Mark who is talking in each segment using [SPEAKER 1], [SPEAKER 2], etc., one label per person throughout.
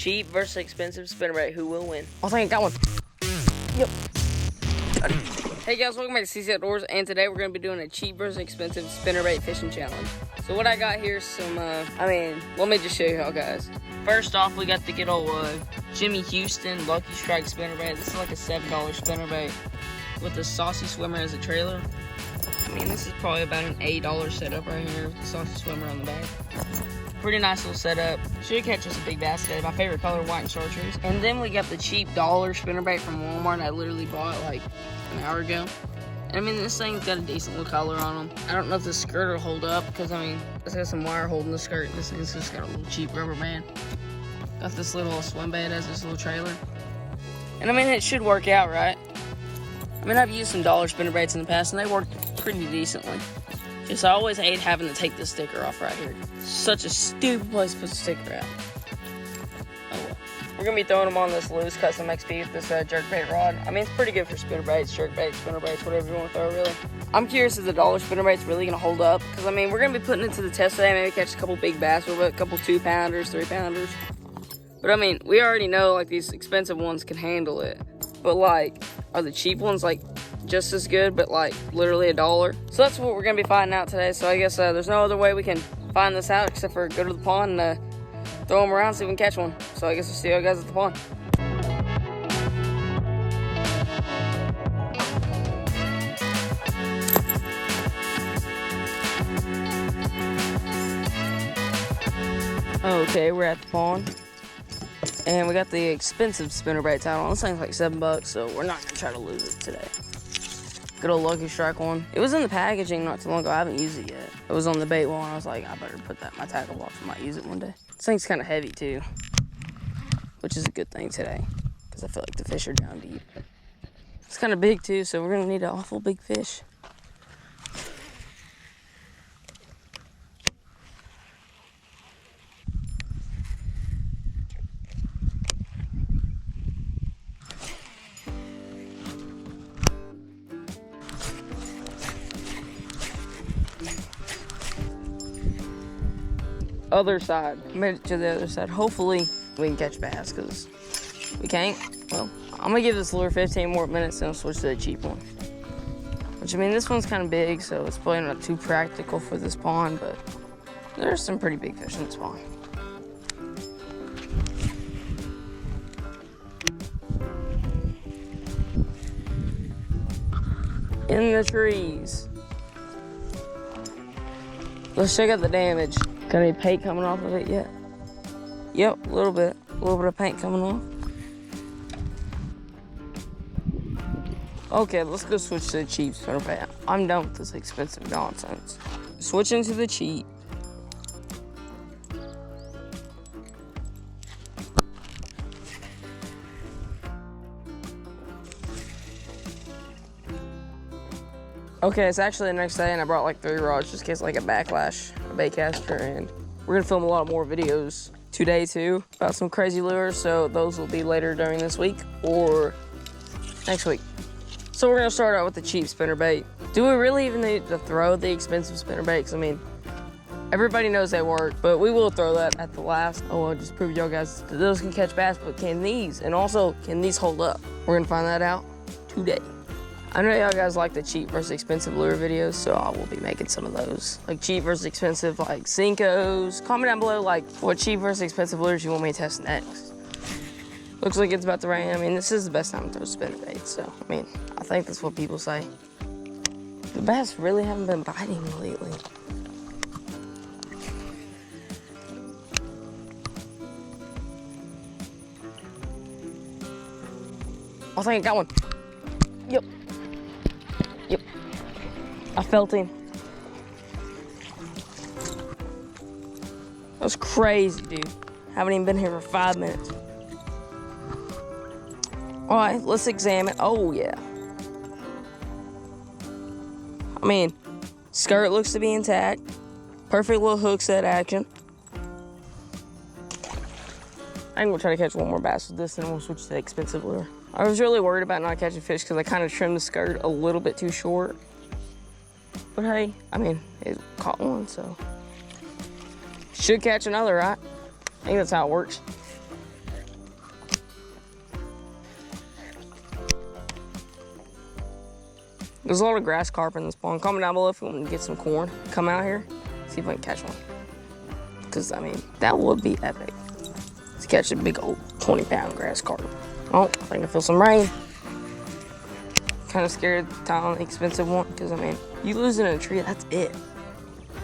[SPEAKER 1] Cheap versus expensive spinnerbait. Who will win?
[SPEAKER 2] I think I got one. Yep.
[SPEAKER 1] Hey guys, welcome back to CC Outdoors, and today we're going to be doing a cheap versus expensive spinnerbait fishing challenge. So what I got here is some, let me just show you how, guys. First off, we got the good old Jimmy Houston luckestrike spinnerbait. This is like a $7 spinnerbait with the saucy swimmer as a trailer. I mean, this is probably about an $8 setup right here with the saucy swimmer on the back. Pretty nice little setup. Should catch us a big bass today. My favorite color, white and chartreuse. And then we got the cheap dollar spinnerbait from Walmart. I literally bought it like an hour ago. And I mean, this thing's got a decent little color on them. I don't know if the skirt will hold up because I mean, it's got some wire holding the skirt. This thing's just got a little cheap rubber band. Got this little swim bait as this little trailer. And I mean, it should work out, right? I mean, I've used some dollar spinnerbaits in the past and they worked pretty decently. Just I always hate having to take the sticker off right here. Such a stupid place to put the sticker out. Oh well. We're gonna be throwing them on this loose custom XP with this jerkbait rod. I mean, it's pretty good for spinnerbaits, jerkbaits, spinnerbaits, whatever you want to throw, really. I'm curious if the dollar spinnerbait's really gonna hold up, because I mean, we're gonna be putting it to the test today. Maybe catch a couple big bass with it, a couple 2-pounders, 3-pounders. But I mean, we already know like these expensive ones can handle it. But like, are the cheap ones like just as good, but like literally $1? So that's what we're gonna be finding out today. So I guess there's no other way we can find this out except for go to the pond and throw them around, see if we can catch one. So I guess we'll see you guys at the pond. Okay, we're at the pond. And we got the expensive spinnerbaits out on. This thing's like $7, so we're not gonna try to lose it today. Good old luckestrike one. It was in the packaging not too long ago. I haven't used it yet. It was on the bait wall, and I was like, I better put that in my tackle box. I might use it one day. This thing's kind of heavy too, which is a good thing today, because I feel like the fish are down deep. It's kind of big too, so we're gonna need an awful big fish. Other side. Made it to the other side. Hopefully we can catch bass, because we can't. Well, I'm gonna give this lure 15 more minutes and I'll switch to the cheap one. Which I mean, this one's kind of big, so it's probably not too practical for this pond, but there's some pretty big fish in this pond. In the trees. Let's check out the damage. Got any paint coming off of it yet? Yep, a little bit of paint coming off. Okay, let's go switch to the cheap spinnerbait. I'm done with this expensive nonsense. Switching to the cheap. Okay, it's actually the next day and I brought like 3 rods just in case like a backlash, a bait caster, and we're gonna film a lot more videos today too about some crazy lures, so those will be later during this week or next week. So we're gonna start out with the cheap spinnerbait. Do we really even need to throw the expensive spinnerbaits? I mean, everybody knows they work, but we will throw that at the last. Oh, I'll just prove y'all guys that those can catch bass, but can these? And also, can these hold up? We're gonna find that out today. I know y'all guys like the cheap versus expensive lure videos, so I will be making some of those. Like cheap versus expensive, like Cincos. Comment down below, like, what cheap versus expensive lures you want me to test next. Looks like it's about to rain. I mean, this is the best time to throw spinnerbait, so, I mean, I think that's what people say. The bass really haven't been biting lately. I think I got one. Yep. Yep. I felt him. That was crazy, dude. Haven't even been here for 5 minutes. All right, let's examine. Oh, yeah. I mean, skirt looks to be intact. Perfect little hook set action. I'm gonna try to catch one more bass with this, and we'll switch to the expensive lure. I was really worried about not catching fish because I kind of trimmed the skirt a little bit too short. But hey, I mean, it caught one, so. Should catch another, right? I think that's how it works. There's a lot of grass carp in this pond. Comment down below if you want me to get some corn. Come out here, see if I can catch one. Because, I mean, that would be epic. To catch a big old 20-pound grass carp. Oh, I think I feel some rain. Kind of scared to tie on the expensive one. Because, I mean, you lose in a tree, that's it.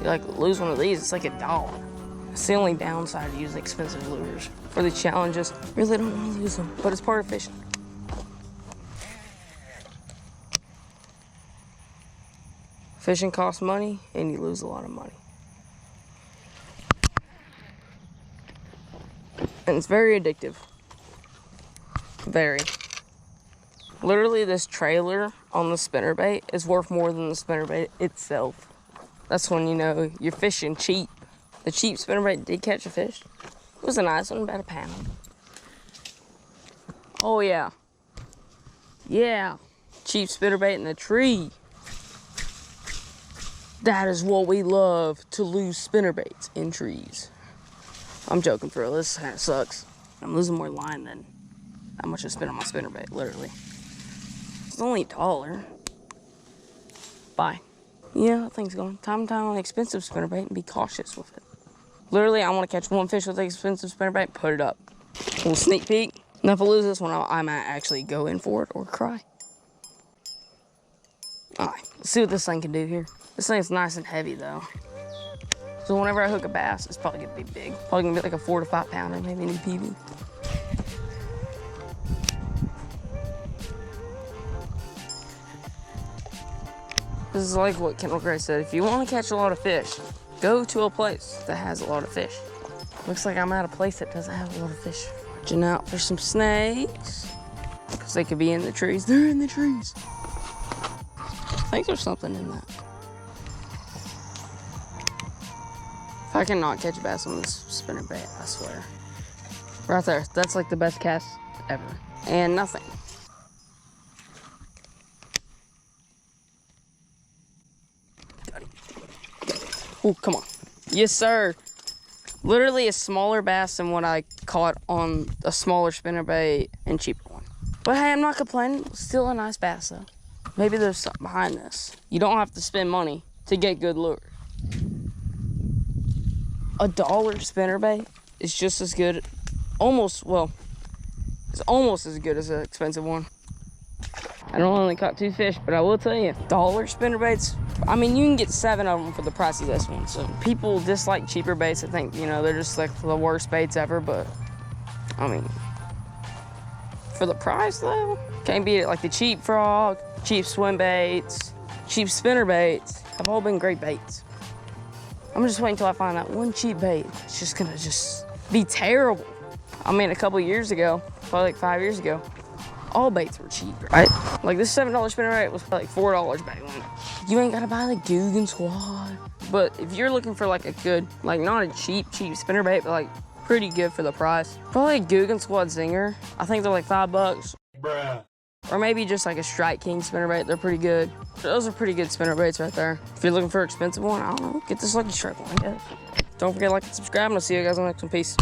[SPEAKER 1] You like lose one of these, it's like $1. It's the only downside to using expensive lures. For the challenges, really don't want to lose them. But it's part of fishing. Fishing costs money, and you lose a lot of money. And it's very addictive. Very. Literally, this trailer on the spinnerbait is worth more than the spinnerbait itself. That's when you know you're fishing cheap. The cheap spinnerbait did catch a fish. It was a nice one, about a pound. Oh yeah. Yeah. Cheap spinnerbait in the tree. That is what we love, to lose spinnerbaits in trees. I'm joking, for real. This kind of sucks. I'm losing more line than how much I spent on my spinnerbait, literally. It's only $1. Bye. Yeah, that thing's gone. Time to tie on an expensive spinnerbait and be cautious with it. Literally, I want to catch one fish with an expensive spinnerbait, put it up. A little sneak peek. Now, if I lose this one, I might actually go in for it or cry. Alright, let's see what this thing can do here. This thing's nice and heavy, though. So whenever I hook a bass, it's probably gonna be big. Probably gonna be like a 4 to 5 pounder, maybe an EPV. This is like what Kendall Gray said. If you want to catch a lot of fish, go to a place that has a lot of fish. Looks like I'm at a place that doesn't have a lot of fish. Watching out for some snakes, because they could be in the trees. They're in the trees. I think there's something in that. If I cannot catch a bass on this spinnerbait, I swear. Right there, that's like the best cast ever. And nothing. Oh, come on. Yes, sir. Literally a smaller bass than what I caught on a smaller spinnerbait and cheaper one. But hey, I'm not complaining. Still a nice bass, though. Maybe there's something behind this. You don't have to spend money to get good lures. $1 spinnerbait is just as good, almost, well, it's almost as good as an expensive one. I don't only caught 2 fish, but I will tell you, $1 spinnerbaits, I mean, you can get 7 of them for the price of this one. So people dislike cheaper baits. I think, you know, they're just like the worst baits ever, but I mean, for the price though, can't beat it. Like the cheap frog, cheap swim baits, cheap spinnerbaits have all been great baits. I'm just waiting until I find that one cheap bait. It's just gonna be terrible. I mean, a couple years ago, probably like 5 years ago, all baits were cheap, right? Like this $7 spinnerbait was like $4 back then. You ain't gotta buy the Guggen Squad. But if you're looking for like a good, like not a cheap spinnerbait, but like pretty good for the price, probably a Guggen Squad Zinger. I think they're like $5. Bruh. Or maybe just like a Strike King spinnerbait. They're pretty good. Those are pretty good spinnerbaits right there. If you're looking for an expensive one, I don't know, get this Lucky Strike one, I guess. Don't forget to like and subscribe, and I'll see you guys on the next one. Peace.